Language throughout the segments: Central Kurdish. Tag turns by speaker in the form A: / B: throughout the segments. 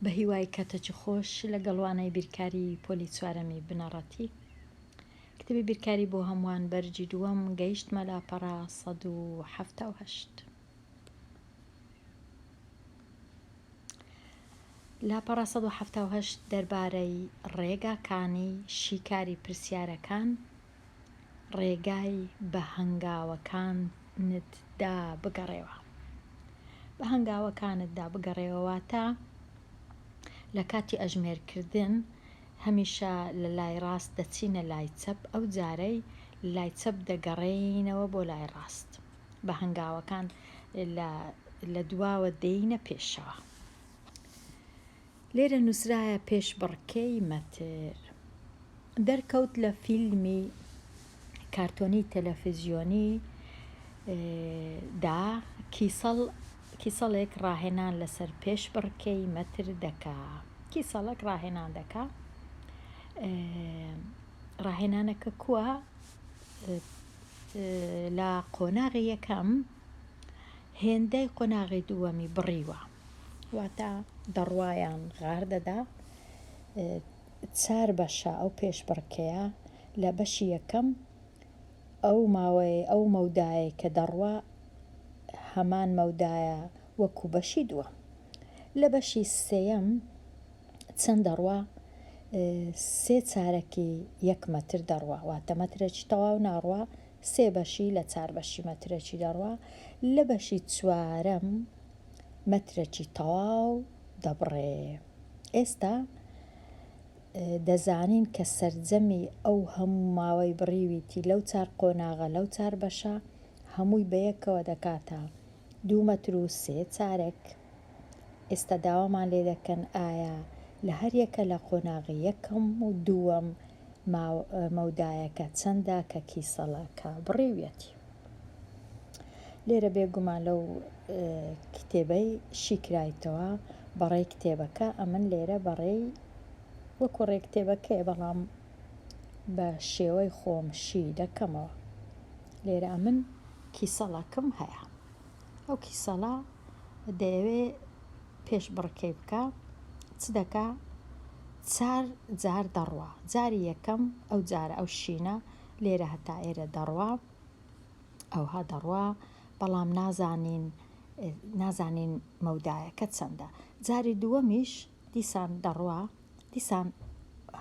A: بە هیوای کاتەی خۆش لەگەڵوانەی بیرکاری پۆلی چوارەمی بنەڕەتی کتێبی بیرکاری بۆ هەمووان بەرجی دووەم گەیشتمە لاپەڕا 178. لاپەڕا 178 دەربارەی ڕێگاکانی شیکاری پرسیارەکان ڕێگای بە هەنگاوەکانتدا بگەڕێەوە. بە هەنگاوەکانتدا بگەڕێەوەواتە لە کاتی ئەژمێرکردن هەمیشە لە لای ڕاست دەچینە لای چەپ، ئەو جارەی لای چەپ دەگەڕێینەوە بۆ لای ڕاست. بە هەنگاوەکان لە دواوە دێینە پێشەوە. لێرە نووسرایە پێشبڕکێی مەتر دەرکەوت لە فیلمی کارتۆنی تەلەڤیزیۆنی دا کیسەڵێک ڕاهێنان لەسەر پێشبڕکێی مەتر دەکا. کیسەڵێک ڕاهێنان دەکا. ڕاهێنانەکە کووە؟ لە قۆناغی یەکەم هێندەی قۆناغی دووەمی بڕیوە، واتە دەڕوایان غار دەدا. 4 بەشە ئەو پێشبڕکەیە. لە بەشی یەکەم ئەو مەودایە کە دەڕوا هەمان مەودایە وەکو بەشی دووە. لە بەشی سێیەم چەند دەڕوا؟ 3 چارەکی 1 مەتر دەڕوا، واتە مەترێکی تەواو ناڕوا، 3 بەشی لە 4 بەشی مەترێکی دەڕوا. لە بەشی چوارەم مەترێکی تەواو دەبڕێ. ئێستا دەزانین کە سەرجەمی ئەو هەموو ماوەی بڕیویتی لەو 4 قۆناغە لەو 4 بەشە هەمووی بەیەکەوە دەکاتە 2 مەتر و 3 چارێک. ئێستا داوامان لێ دەکەن ئایا لە هەر یەکە لە قۆناغی یەکەم و دووەم مەودایەکە چەندە کە کیسەڵەکە بڕیویەتی. لێرە بێگومان لەو کتێبەی شیکرایتەوە بەڕێی کتێبەکە. ئەمن لێرە بەڕێی وەکو ڕێ کتێبەکەی، بەڵام بە شێوەی خۆم شی دەکەمەوە. لێرە ئەمن کیسەڵەکەم هەیە. ئەو کیسەڵە دەیەوێ پێشبڕکەی بکە. چ دەکا؟ 4 جار دەڕوا. جاری یەکەم ئەو جارە ئەو شینە لێرە هەتا ئێرە دەڕوا، ئەوها دەڕوا، بەڵام نازانین مەودایەکە چەندە. جاری دووەمیش دیسان دەڕوا، دیسان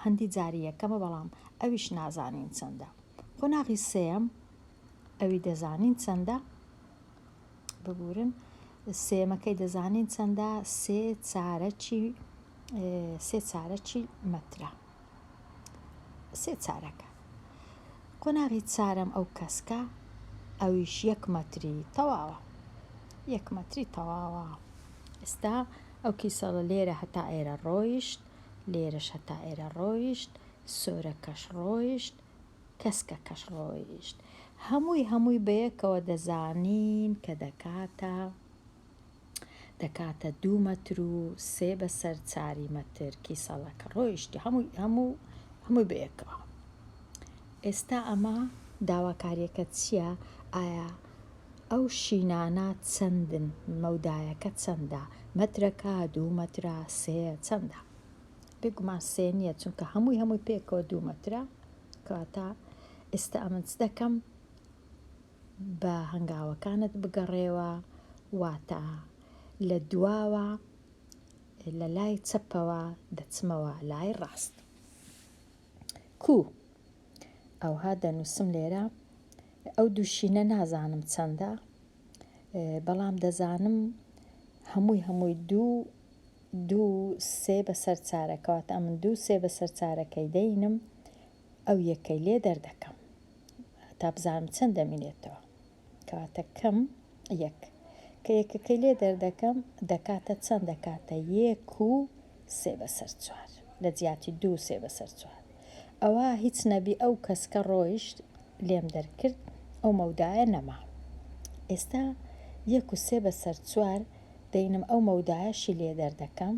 A: هەندی جاری یەکەمە، بەڵام ئەویش نازانین چەندە. قۆناغی سێەم ئەوی دەزانین چەندە؟ ببورن، سێمەکەی دەزانین چەندە؟ 3 چارەکی مەترە، 3 چارەکە. قۆناغی چارەم ئەو کەسکە، ئەویش 1 مەتری تەواوە، 1 مەتری تەواوە. ئێستا ئەو کیسەڵە لێرە هەتا ئێرە ڕۆیشت، لێرەش هەتا ئێرە ڕۆیشت، سۆرەکەش ڕۆیشت، کەسکەکەش ڕۆیشت. هەمووی بەیەکەوە دەزانین کە دەکاتە 2 مەتر و 3 بەسەر 4 مەتر کیسەڵەکە ڕۆیشتی هەمووی بەیەکەوە. ئێستا ئەمە داواکاریەکە چییە؟ ئایا ئەو شینانە چەندن؟ مەودایەکە چەندە؟ مەترەکە؟ 2 مەترە؟ 3 چەندە؟ بێگومان 3 نییە، چونکە هەمووی پێکەوە 2 مەترە. کەواتە ئێستا ئەمن چ دەکەم؟ بە هەنگاوەکانت بگەڕێەوە، واتە لە دواوە لە لای چەپەوە دەچمەوە لای ڕاست. ئەوها دەنووسم لێرە. ئەو دووشینە نازانم چەندە، بەڵام دەزانم هەمووی 2 3 بەسەر چارەکەوات. ئەمن 2 3 بەسەر چارەکەی دەینم، ئەو یەکەی لێ دەردەکەم تا بزانم چەند دەمێنێتەوە. کەواتە کەم 1 کە یەکەکەی لێ دەردەکەم دەکاتە چەند؟ دەکاتە 1 و 3 بەسەر 4 لە جیاتی 2 و 3 بەسەر 4. ئەوە هیچ نەبی، ئەو کەسکە ڕۆیشت لێم دەرکرد، ئەو مەودایە نەما. ئێستا 1 و 3 بەسەر 4 دەینم، ئەو مەودایەشی لێ دەردەکەم،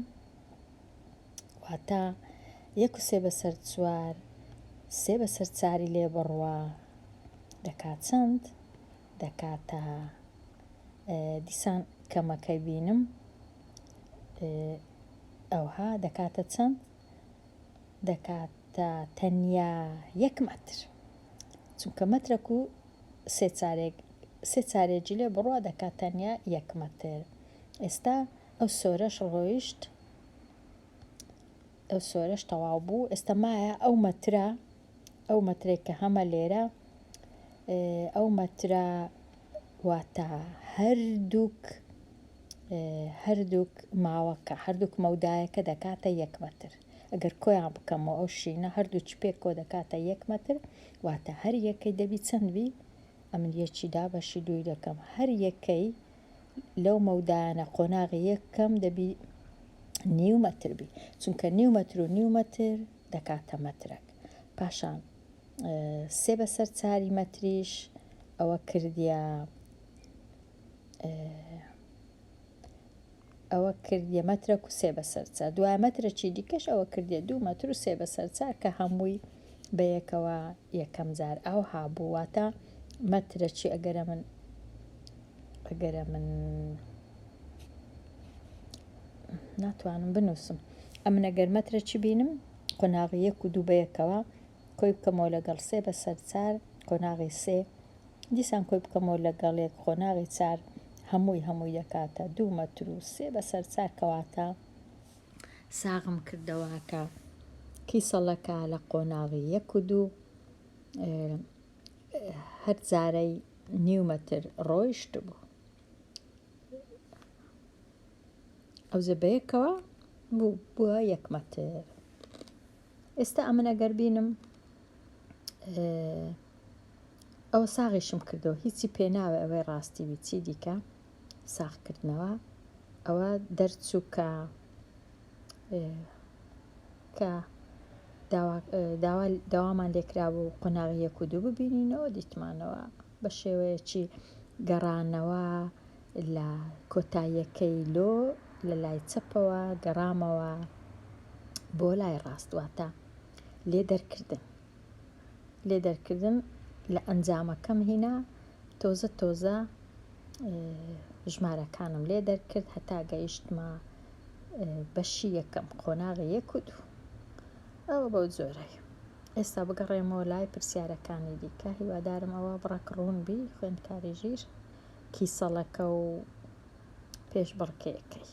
A: واتە 1 و 3 بەسەر 4 3 بەسەر 4 لێ بڕوا دەکات چەند؟ دەکاتە دیسان کەمەکەی بینم ئەوها دەکاتە چەند؟ دەکاتە تەنیا 1 مەتر، چونکە مەترێک و سێ چارێکی لێ بڕوا دەکات تەنیا 1 مەتر. ئێستا ئەو سۆرەش ڕۆیشت، ئەو سۆرەش تەواو بوو. ئێستا مایە ئەو مەترێک کە هەمە لێرە، ئەو مەترە واتە هەردووک ماوەکە، هەردووک مەودایەکە دەکاتە 1 مەتر. ئەگەر کۆیان بکەمەوە ئەو شینە هەردوو چپێک کۆ دەکاتە 1 مەتر، واتە هەر یەکەی دەبی چەند بی؟ ئەمن یەکی دا بەشی دووی دەکەم، هەر یەکەی لەو مەودایانە قۆناغی یەکەم دەبی نیو مەتر بی، چونکە نیو مەتر و نیو مەتر دەکاتە مەترێک. پاشان 3/4 مەتریش ئەوە کردیە مەترێک و 3/4. دوای مەترێکی دیکەش ئەوە کردیە 2 مەتر و 3/4 کە هەمووی بەیەکەوە یەکەم جار ئەو هابوو. واتە مەترێکی ئەگەرە من ناتوانم بنووسم، ئەمن ئەگەر مەترێکی بینم قۆناغی 1 و 2 بەیەکەوە کۆی بکەمەوە لەگەڵ 3/4 قۆناغی 3، دیسان کۆی بکەمەوە لەگەڵ 1 قۆناغی 4، هەمووی دەکاتە 2 مەتر و 3/4 کەواتە ساغم کردەوەکە کیسەڵەکە لە قۆناغی 1 و 2 هەر جارەی نیو مەتر ڕۆیشت بوو. ئەوزە بەیەکەوە بووە 1 مەتر. ئێستا ئەمن ئەگەر بینم ئەوە ساغیشم کردەوە، هیچی پێناوە ئەوەی ڕاستی چی دیکە ساغکردنەوە ئەوە دەرچوو کە داوامان لێکرا بوو قۆناغی 1 و 2 ببینینەوە، دیتمانەوە بە شێوەیەکی گەڕانەوە لە کۆتاییەکەی لۆ لە لای چەپەوە گەڕامەوە بۆ لای ڕاستواتە لێدەرکردن لە ئەنجامەکەم هینا تۆزە ژمارەکانم لێ دەرکرد هەتا گەیشتمە بەشی یەکەم قۆناغی 1 و 2. ئەوە بەو جۆرەی. ئێستا بگەڕێمەوە لای پرسیارەکانی دیکە. هیوادارم ئەوە بڕێک ڕوون بی خوێندکاری ژیر کیسەڵەکە و پێش بڕکەیەکەی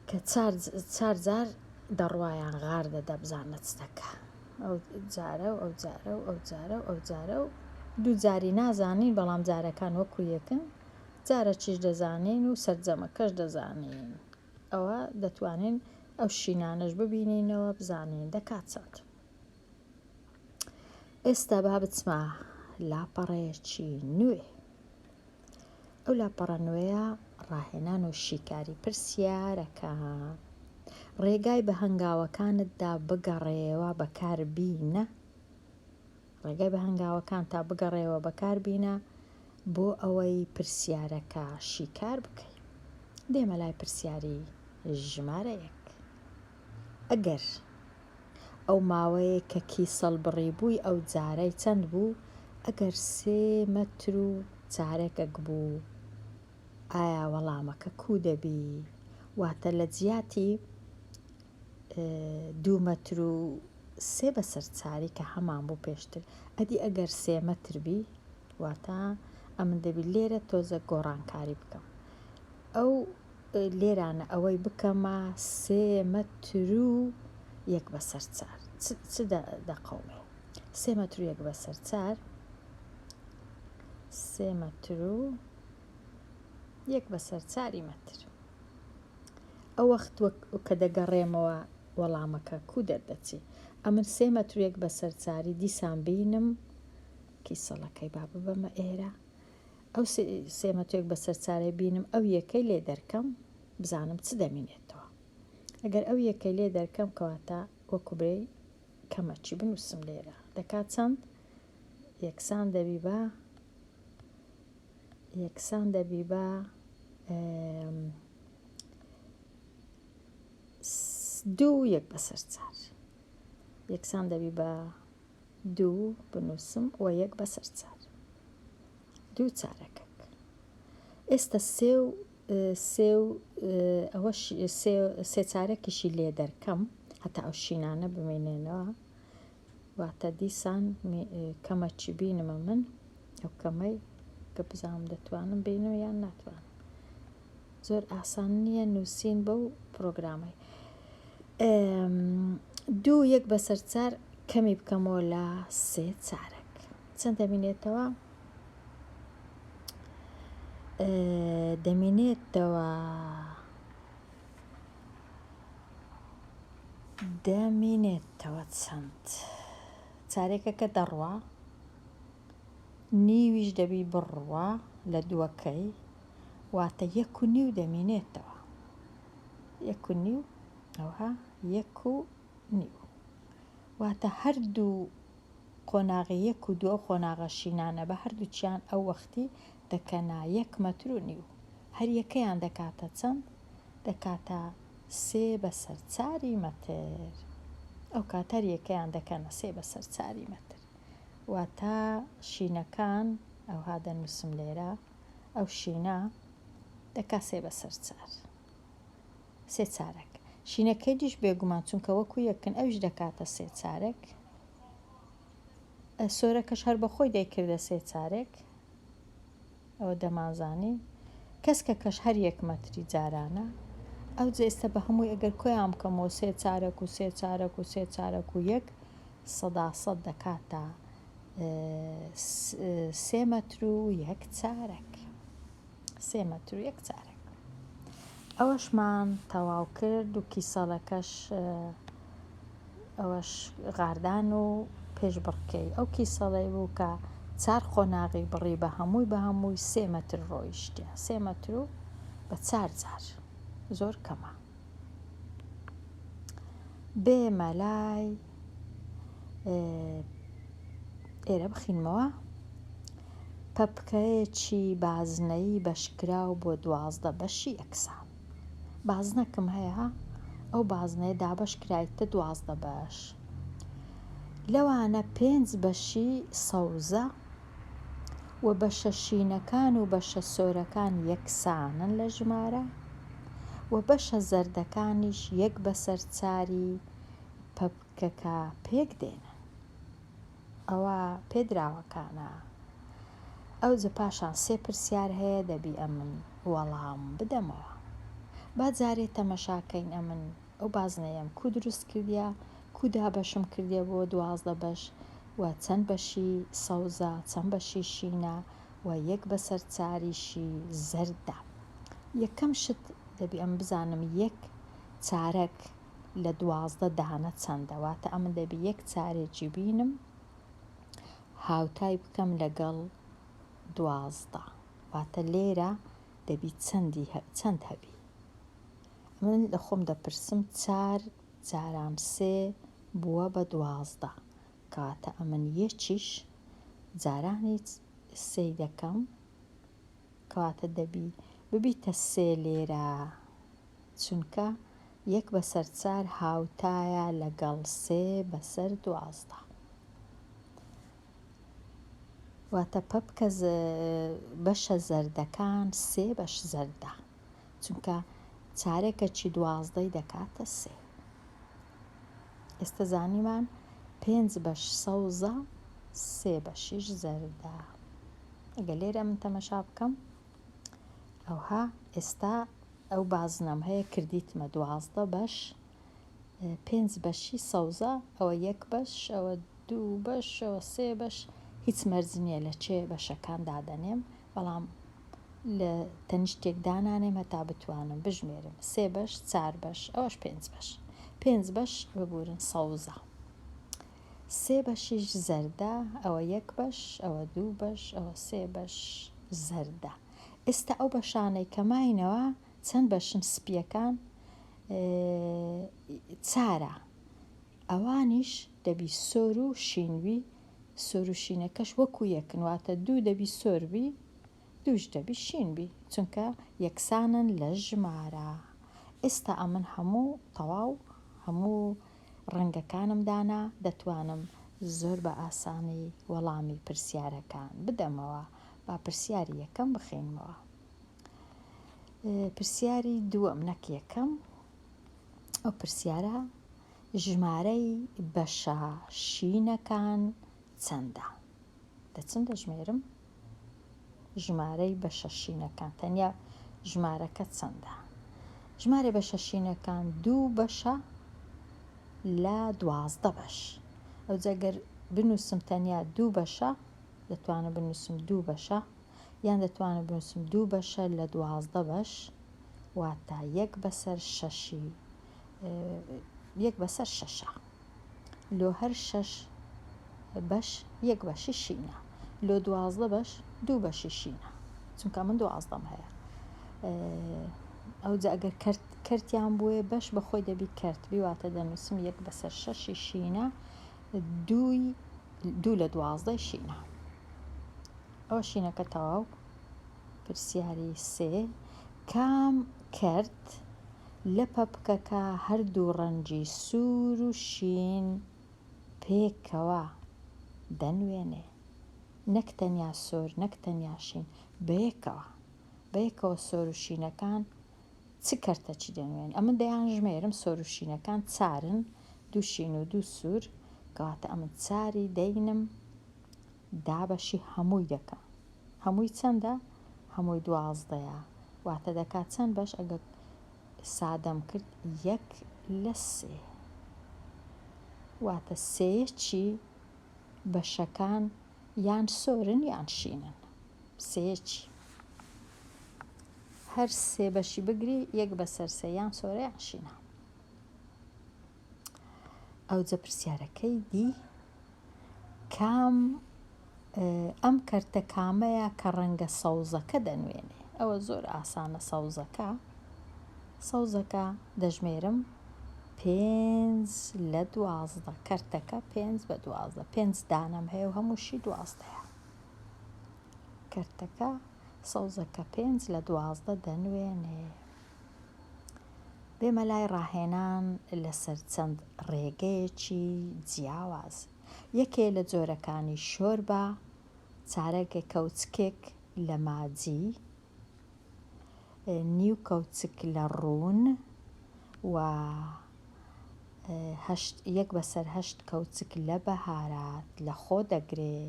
A: کە 4 جار دەڕوایان غار دەدە بزانە چ دەکا، ئەو جارە و ئەو جارە و ئەو جارە و ئەو جارە و 2 جاری نازانین، بەڵام جارەکان وەکو یەکن، جارەکیش دەزانین و سەرجەمەکەش دەزانین. ئەوە دەتوانین ئەو شینانەش ببینینەوە بزانین دەکات چەند. ئێستا با بچمە لاپەڕەیەکی نوێ. ئەو لاپەڕە نوێیە ڕاهێنان و شیکاری پرسیارەکە. ڕێگای بە هەنگاوەکانتدا بگەڕێەوە بەکاربینە، ڕێگای بە هەنگاوەکان تا بگەڕێەوە بەکاربینە بۆ ئەوەی پرسیارەکە شیکار بکەی. دێمە لای پرسیاری ژمارە 1. ئەگەر ئەو ماوەیە کە کیسەڵ بڕی بووی ئەو جارەی چەند بوو؟ ئەگەر 3 مەتر و چارەکەک بوو ئایا وەڵامەکە کو دەبی؟ واتە لە جیاتی 2 مەتر و 3/4 کە هەمان بوو پێشتر، ئەدی ئەگەر 3 مەتر بی واتە ئەمن دەبی لێرە تۆزە گۆڕانکاری بکەم، ئەو لێرانە ئەوەی بکەمە 3 مەتر و 1/4 چ دەقەومێ؟ 3 مەتر و 1/4 3 مەتر و 1/4 مەتر. ئەو وەخت کە دەگەڕێمەوە وەڵامەکە کو دەردەچی؟ ئەمن 3 مەتر و 1/4 دیسان بینم کیسەڵەکەی با ببەمە ئێرە، ئەو 3 مەتر و 1/4 بینم ئەو یەکەی لێ دەرکەم بزانم چ دەمینێتەوە. ئەگەر ئەو یەکەی لێ دەرکەم کەواتە وەکو برێ کەمەچی بنووسم لێرە دەکات چەند؟ یەکسان دەبی بە 2 و 1/4 یەکسان دەبی بە 2 بنووسم و 1/4 2 چارەکەک. ئێستا 3 و سێ چارەکیشی لێ دەرکەم هەتا ئەو شینانە بمێنێنەوە، واتە دیسان کەمەچی بینمە من ئەو کەمەی کە بزانم دەتوانم بینەوە یان ناتوانم. زۆر ئاسان نییە نووسین بەو پرۆگرامەی. 2 1 بەسەر 4 کەمی بکەمەوە لە 3 چارەک چەند دەمێنێتەوە؟ دەمێنێتەوە چەند چارێکەکە دەڕوا، نیویش دەبی بڕوا لە دووەکەی، واتە 1.5 دەمێنێتەوە، 1.5 ئەوها 1.5 واتە هەردوو قۆناغی 1 و 2 قۆناغە شینانە بە هەردووچیان ئەو وەختی دەکەنا 1.5 مەتر، هەر یەکەیان دەکاتە چەند؟ دەکاتە 3 بەسەر 4 مەتر. ئەو کاتەر یەکەیان دەکەنە 3 بەسەر 4 مەتر، واتە شینەکان ئەوها دەنووسم لێرە، ئەو شینە دەکا 3 بەسەر 4 3 چارەک. شینەکەی دیش بێگومان چونکە وەکو یەکن ئەوش دەکاتە 3 چارەک، سۆرەکەش هەر بەخۆی دەیکردە 3 چارێک، ئەوە دەمازانی. کەسکەکەش هەر 1 مەتری جارانە، ئەو جێستە بە هەمووی ئەگەر کۆیان بکەمەوە 3 چارەک و 3 چارەک و 3 چارەک و 1 100% دەکاتە 3 مەتر و 1 چارەک، 3 مەتر و 1 چارەک. ئەوەشمان تەواو کرد و کیسەڵەکەش ئەوەش غاردان و پێش بڕکەی ئەو کیسەڵەی بوو کە 4 قۆناغی بڕی بە هەمووی 3 مەتر ڕۆیشتە، 3 مەتر و بە 4 جار، زۆر کەمە. بێمە لای ئێرە بخینمەوە. پەپکەیەکی بازنەیی بەشکراو بۆ 12 بەشی یەکسان. بازنەکەم هەیە، ئەو بازنەیە دابەشکرایتە 12 بەش، لەوانە 5 بەشی سەوزە و بەشە شینەکان و بەشە سۆرەکان یەکسانن لە ژمارە، و بەشە زەردەکانیش 1 بەسەر 4 پەپکەکە پێک دێنن. ئەوە پێدراوەکانە. ئەو جە پاشان 3 پرسیار هەیە، دەبی ئەمن وەڵام بدەمەوە. با جارێ تەمەشاکەین ئەمن ئەو بازنەیەم کو دروست کردیا، کو دابەشم کردێ بۆ 12 بەش، و چەند بەشی سەوزە، چەند بەشی شینە، و 1 بەسەر 4یشی زەردە. یەکەم شت دەبی ئەم بزانم 1 چارەک لە 12 دانە چەندە، واتە ئەمن دەبی 1 چارێکی بینم هاوتای بکەم لەگەڵ 12، واتە لێرە دەبی چەند هەبی. من لە خۆم دەپرسم 4 جاران 3 بووە بە 12، کاتە ئەمن یەکیش جارانی 3 دەکەم، کەواتە دەبی ببیتە 3 لێرە، چونکە 1 بەسەر 4 هاوتایە لەگەڵ 3 بەسەر 12. واتە پەپکە بەشە زەردەکان 3 بەش زەردە، چونکە چارێکەکی 12 دەکاتە 3. ئێستا زانیمان 5 بەش سەوزە، 3 بەشیش زەردە. ئەگە لێرە من تەمەشا بکەم، ئەوها ئێستا ئەو بازنەم هەیە کردیتمە 12 بەش، 5 بەشی سەوزە، ئەوە 1 بەش، ئەوە 2 بەش، ئەوە 3 بەش، هیچ مەرج نییە لە چێ بەشەکان دادەنێم، بەڵام لە تەنیشتێک دانانێم هەتا بتوانم بژمێرم 3 بەش، 4 بەش، ئەوەش 5 بەش، 5 بەش ببورن سەوزە، 3 بەشیش زەردە، ئەوە 1 بەش، ئەوە 2 بەش، ئەوە 3 بەش زەردە. ئێستا ئەو بەشانەی کەماینەوە چەند بەشن سپیەکان؟ 4، ئەوانیش دەبی سۆر و شینوی، سۆر و شینەکەش وەکو یەکن، واتە 2 دەبی سۆربی، 2ش دەبی شینبی، چونکە یەکسانن لە ژمارە. ئێستا ئەمن هەموو تەواو هەموو ڕەنگەکانم دانا، دەتوانم زۆر بە ئاسانی وەڵامی پرسیارەکان بدەمەوە. با پرسیاری یەکەم بخینمەوە. پرسیاری دووەم نەک یەکەم. ئەو پرسیارە ژمارەی بەشە شینەکان چەندە؟ دەچم دەژمێرم ژمارەی بەشە شینەکان تەنیا ژمارەکە چەندە؟ ژمارە بەشە شینەکان 2 بەشە لە 12 بەش. ئەو جەگەر بنووسم تەنیا 2 بەشە دەتوانم بنووسم 2 بەشە، یان دەتوانم بنووسم 2 بەشە لە 12 بەش، واتە 1 بەسەر 6 1 بەسەر 6 لۆ هەر 6 بەش 1 بەشی شینە، لۆ 12 بەش 2 بەشی شینە، چونکە من 12م هەیە. ئەوجا ئەگەر کەرتیان بووێ بەش بەخۆی دەبی کەرت بیواتە دەنووسم 1 بەسەر 6 شینە، 2 لە 12 شینە. ئەوە شینەکە تەواو. پرسیاری 3 کام کەرت لە پەپکەکە هەردوو ڕەنگی سوور و شین پێکەوە دەنوێنێ؟ نەک تەنیا سۆر نەک تەنیا شین، بەیەکەوە سۆر و شینەکان چ کەرتەکی دەنوێن؟ ئەمن دەیانژمێرم سۆر و شینەکان 4ن، 2 شین و 2 سوور، کەواتە ئەمن 4ی دەینم دابەشی هەمووی دەکەم. هەمووی چەندە؟ هەمووی 12ە، واتە دەکات چەند بەش؟ ئەگە سادەم کرد 1 لە 3، واتە 3یەکی بەشەکان یان سۆرن یان شینن. 3یەکی هەر 3 بەشی بگری 1 بەسەر 3 یان سۆرە یان شینە. ئەوجە پرسیارەکەی دی ئەم کەرتە کامەیە کە ڕەنگە سەوزەکە دەنوێنێ؟ ئەوە زۆر ئاسانە. سەوزەکە دەژمێرم 5 لە 12، کەرتەکە 5 بە 12، 5 دانەم هەیە و هەمووشی 12ە. کەرتەکە سەوزەکە 5 لە 12 دەنوێنێ. بێمە لای ڕاهێنان لەسەر چەند ڕێگەیەکی جیاواز. یەکێ لە جۆرەکانی شۆربە، چارەکێ کەوچکێک لە ماجی، نیو کەوچک لە ڕوون و 1 بەسەر 8 کەوچک لە بەهارات لە خۆ دەگرێ.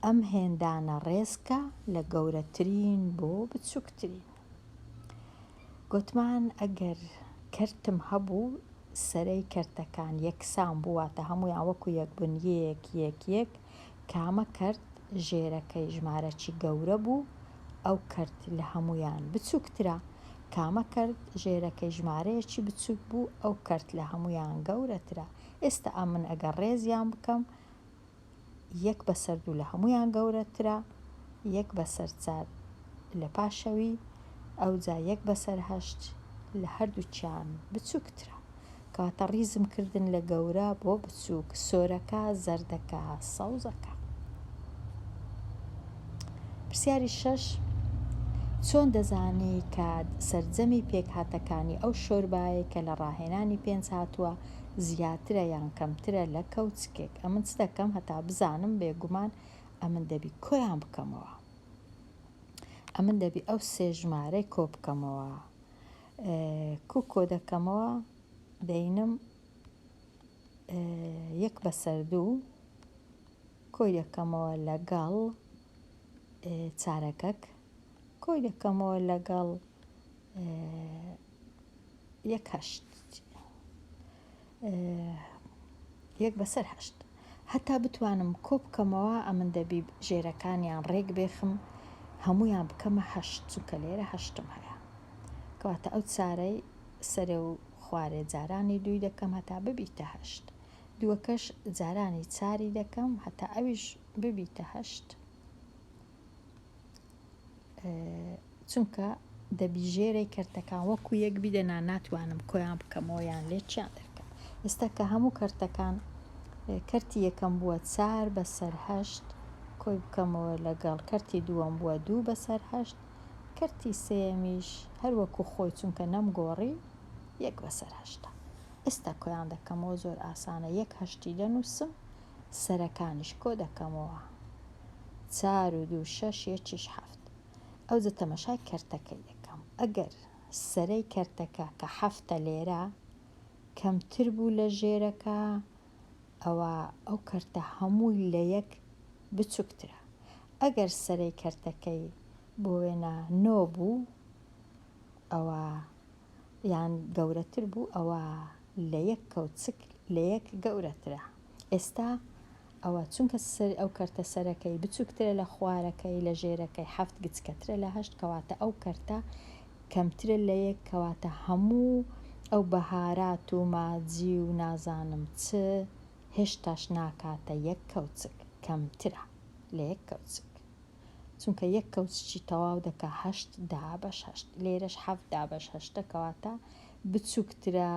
A: ئەم هێندانە ڕێزکە لە گەورەترین بۆ بچووکترین. گوتمان ئەگەر کەرتم هەبوو سەرەی کەرتەکان یەکسان بوو، واتە هەموویان وەکو یەک بن، یەک کامە کەرت ژێرەکەی ژمارەی گەورە بوو ئەو کەرت لە هەمویان بچووکترە، کامە کەرت ژێرەکەی ژمارەیەکی بچووک بوو ئەو کەرت لە هەمویان گەورەترە. ئێستا ئەمن ئەگەر ڕێزیان بکەم 1 بەسەر 2 لە هەمویان گەورەترە، 1 بەسەر 4 لە پاشەوی، ئەوجا 1 بەسەر 8 لە هەردووچیان بچووکترە، کەواتە ڕیزم کردن لە گەورە بۆ بچووک. سۆرەکە زەردەکە سەوزەکە. پرسیاری 6 چۆن دەزانی کە سەرجەمی پێکهاتەکانی ئەو شۆربایە کە لە ڕاهێنانی 5 هاتووە زیاترە یان کەمترە لە کەوچکێک؟ ئەمن چ دەکەم هەتا بزانم؟ بێگومان ئەمن دەبی کۆیان بکەمەوە، ئەمن دەبی ئەو 3 ژمارەی کۆ بکەمەوە. کۆ دەکەمەوە دەینم 1 بەسەر 2 کۆی دەکەمەوە لەگەڵ چارەکەک، کۆی دەکەمەوە لەگەڵ 1 بەسەر 8 هەتا بتوانم کۆ بکەمەوە. ئەمن دەبی ژێرەکانیان ڕێک بێخم هەمویان بکەمە 8، چونکە لێرە 8م هەیە، کەواتە ئەو چارەی سەرێ و خوارێ جارانی 2 دەکەم هەتا ببیتە 8، دووەکەش جارانی 4 دەکەم هەتا ئەویش ببیتە 8، چونکە دەبی ژێرەی کەرتەکان وەکو یەک بیدەنا، ناتوانم کۆیان بکەمەوە یان لێکیان دەرکەم. ئێستا کە هەموو کەرتەکان کەرتی یەکەم بووە 4 بەسەر 8 کۆی بکەمەوە لەگەڵ کەرتی دووەم بووە 2 بەسەر 8، کەرتی سێمیش هەر وەکو خۆی چونکە نەمگۆڕی 1 بەسەر 8. ئێستا کۆیان دەکەمەوە، زۆر ئاسانە. 1 8 دەنووسم، سەرەکانیش کۆ دەکەمەوە 4 و 2 6 7. ئەوجە تەماشای کەرتەکەی دەکەم. ئەگەر سەرەی کەرتەکە کە 7 لێرە کەمتر بوو لە ژێرەکە، ئەوە ئەو کەرتە هەمووی لە یەک بچووکترە. ئەگەر سەرەی کەرتەکەی بۆ وێنە 9 بوو، ئەوە یان گەورەتر بوو، ئەوە لە یەک کەوچک لە یەک گەورەترە. ئێستا ئەوە چونکە ئەو کەرتە سەرەکەی بچووکترە لە خوارەکەی لە ژێرەکەی 7 گچکەترە لە 8، کەواتە ئەو کەرتە کەمترە لە یەک، کەواتە هەموو ئەو بەهارات و ماجی و نازانم چ هێشتاش ناکاتە یەک کەوچک، کەمترە لە یەک کەوچک، چونکە یەک کەوچکی تەواو دەکا 8 10/8، لێرەش 7 10/8، کەواتە بچووکترە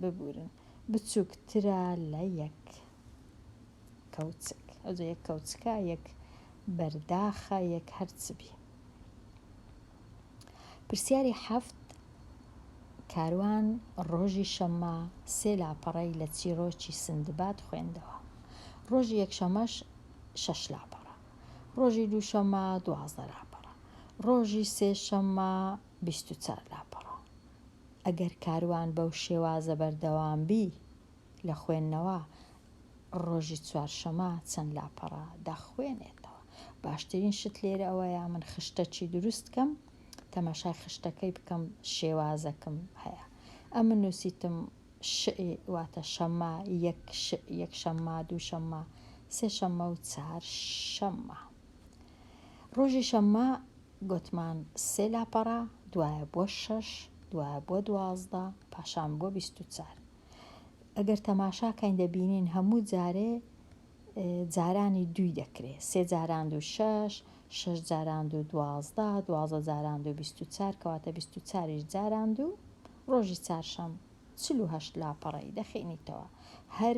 A: ببورن بچووکترە لە یەک کەوچک. ئەوجە یەک کەوچکە، یەک بەرداخە، یەک هەرچبی. پرسیاری 7 کاروان ڕۆژی شەممە 3 لاپەڕەی لە چیرۆکی سندباد خوێندەوە. ڕۆژی یەکشەمەش 6 لاپەڕە، ڕۆژی دووشەممە 12 لاپەڕە، ڕۆژی سێشەممە 24 لاپەڕە. ئەگەر کاروان بەو شێوازە بەردەوامبی لە خوێندنەوە، ڕۆژی چوارشەممە چەند لاپەڕە دەخوێنێتەوە. باشترین شت لێرە ئەوەیە من خشتەکی دروستکەم، تەماشای خشتەکەی بکەم، شێوازەکەم هەیە. ئەمە نووسیتم واتە شەممە، یەک شەممە، دووشەممە، سێشەممە و چارشەممە. ڕۆژی شەممە گوتمان 3 لاپەڕە، دوایە بۆ 6، دوایە بۆ 12، پاشان بۆ 24. ئەگەر تەماشاکەین دەبینین هەموو جارێ جارانی دووی دەکرێت، 3 جاران و 6، 6 جاران و 12، 12 جاران و 24، کەواتە 24 جاران و ڕۆژی چارشەم 48 لاپەڕەی دەخێنیتەوە. هەر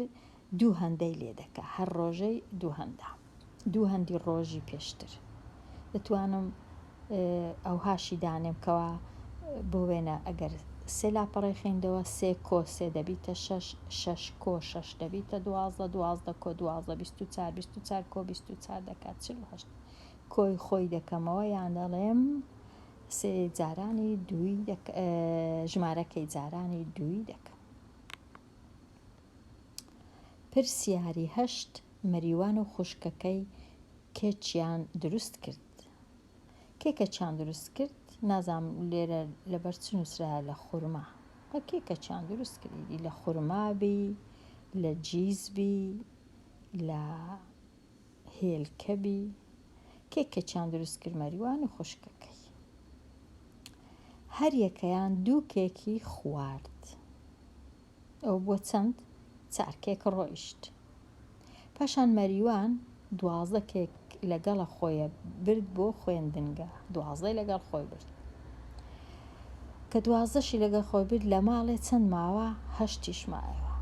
A: دوو هەندەی لێ دەکا، هەر ڕۆژەی دوو هەندە، دوو هەندی ڕۆژی پێشتر. دەتوانم ئەوهاشی دانێم کەوا بۆ وێنە ئەگەر 3 لاپەڕەی خوێندەوە، 3 کۆ 3 دەبیتە 6، 6 کۆ 6 دەبیتە 12، 12 کۆ 12 24، 24 کۆ 24 دەکات 48. کۆی خۆی دەکەمەوە، یان دەڵێم 3 جارانی دووی ژمارەکەی جارانی دووی دەکەم. پرسیاری 8 مەریوان و خوشکەکەی کێکیان دروست کرد. کێکەکیان دروست کرد، نازانم لێرە لەبەر چ نووسرایە لە خورما. کێکەکیان دروست کردی لە خورمابی، لە جیزبی، لە هێلکەبی. کێکەکیان دروست کرد مەریوان و خوشکەکەی. هەر یەکەیان 2 کێکی خوارد. ئەو بۆ چەند؟ 4 کێک ڕۆیشت. پاشان مەریوان 12 کێک لەگەڵە خۆیە برد بۆ خوێندنگە، 12 لەگەڵ خۆی برد. کە 12شی لەگەڵ خۆی برد، لە ماڵێ چەند ماوە؟ 8 مایەوە.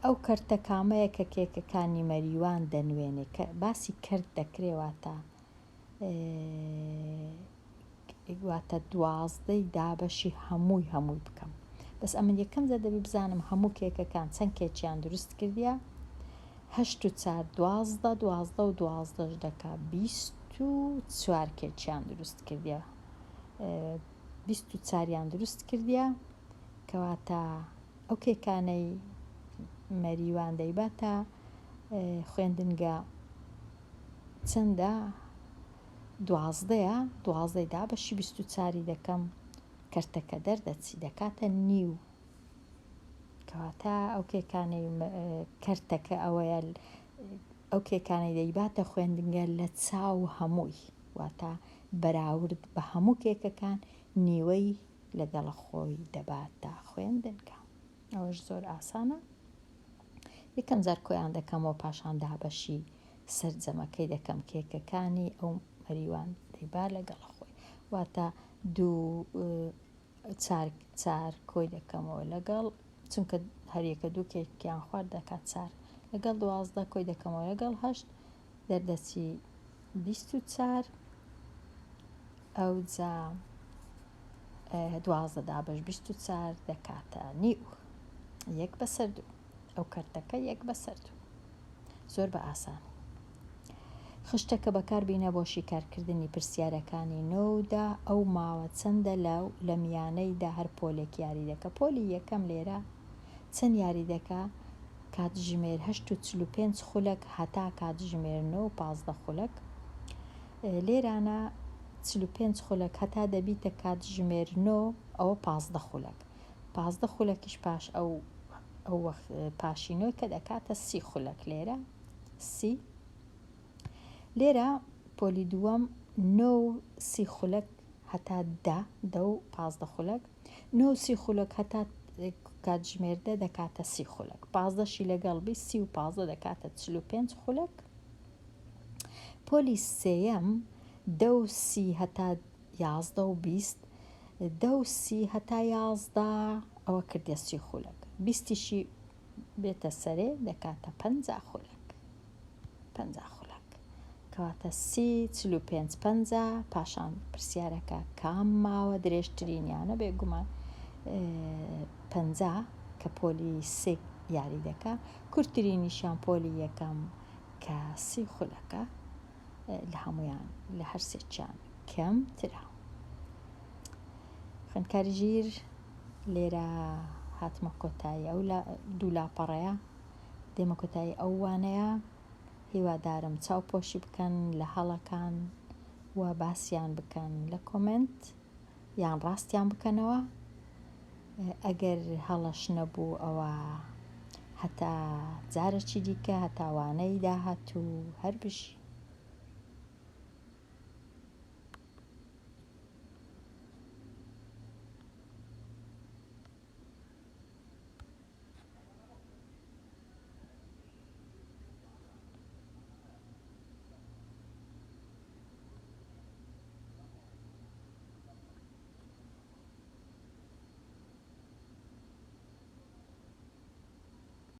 A: ئەو کەرتە کامەیە کە کێکەکانی مەریوان دەنوێنێ، کە باسی کەرت دەکرێواتە واتە 12ی دابەشی هەمووی بکەم. بەس ئەمن یەکەم جا دەبی بزانم هەموو کێکەکان چەند کێکیان دروست کردیە. 8 و 4 12، 12 و 12ش دەکا 24 کێکیان دروست کردیە، 24یان دروست کردیە، کەواتە ئەو کێکانەی مەریوان دەیباتە خوێندنگە چەندە؟ 12ە، 12ی دابەشی 24 دەکەم، کەرتەکە دەردەچی دەکاتە نیو. کەواتە ئەو کێکانەی کەرتەکە ئەوەیە، ئەو کێکانەی دەیباتە خوێندنگە لە چاو هەمووی، واتە بەراورد بە هەموو کێکەکان نیوەی لەگەڵ خۆی دەباتە خوێندنگە. ئەوەش زۆر ئاسانە. یەکەم جار کۆیان دەکەمەوە، پاشان دابەشی سەرجەمەکەی دەکەم کێکەکانی ئەو مەریوان دەیبا لەگەڵ خۆی، واتە 4 کۆی دەکەمەوە لەگەڵ، چونکە هەریەکە 2 کێکیان خوارد دەکات 4 لەگەڵ 12 کۆی دەکەمەوە لەگەڵ 8 دەردەچی 24. ئەو جا 12 دابەش 24 دەکاتە نیو، 1/2. ئەو کەرتەکە 1/2. زۆر بە ئاسان. خشتەکە بەکاربینە بۆ شیکارکردنی پرسیارەکانی نۆدا ئەو ماوە چەندە لە میانەیدا هەر پۆلێک یاری دەکە. پۆلی یەکەم لێرە چەند یاری دەکا؟ کاتژمێر 8:45 خولەک هەتا کاتژمێر 9:15 خولەک. لێرانە 45 خولەک هەتا دەبیتە کاتژمێر 9 ئەوە 15 خولەک. 15 خولەکیش پاش ئەو پاشینەوەی کە دەکاتە 30 خولەک. لێرە 30. لێرە پۆلی دووەم 9:30 خولەک هەتا 10:15 خولەک. 9:30 خولەک هەتا کاتژمێردە دەکاتە 30 خولەک. 15شی لەگەڵ 30 و 15 دەکاتە 45 خولەک. پۆلی سێیەم 10:30 هەتا 11:20 10:30 هەتا 11 ئەوە کردە 30 خولەک. 20شی بێتە سەرێ دەکاتە 50 خولەک. 50 خولەک کەواتە 30 45 50. پاشان پرسیارەکە کام ماوە درێژترینیانە؟ بێگومان 50 کە پۆلی سێ یاری دەکا. کورتترینیشان پۆلی یەکەم کە 30 خولەکە لە هەمویان لە هەر سێکیان کەمترە. خوێندکاری ژیر لێرە هاتمە کۆتایی ئەو دوو لاپەڕەیە، دێمە کۆتایی ئەو وانەیە. هیوادارم چاوپۆشی بکەن لە هەڵەکان و باسییان بکەن لە کۆمنت یان ڕاستیان بکەنەوە. ئەگەر هەڵەش نەبوو ئەوە هەتا جارێکی دیکە هەتاوانەی داهاتوو هەر بژی.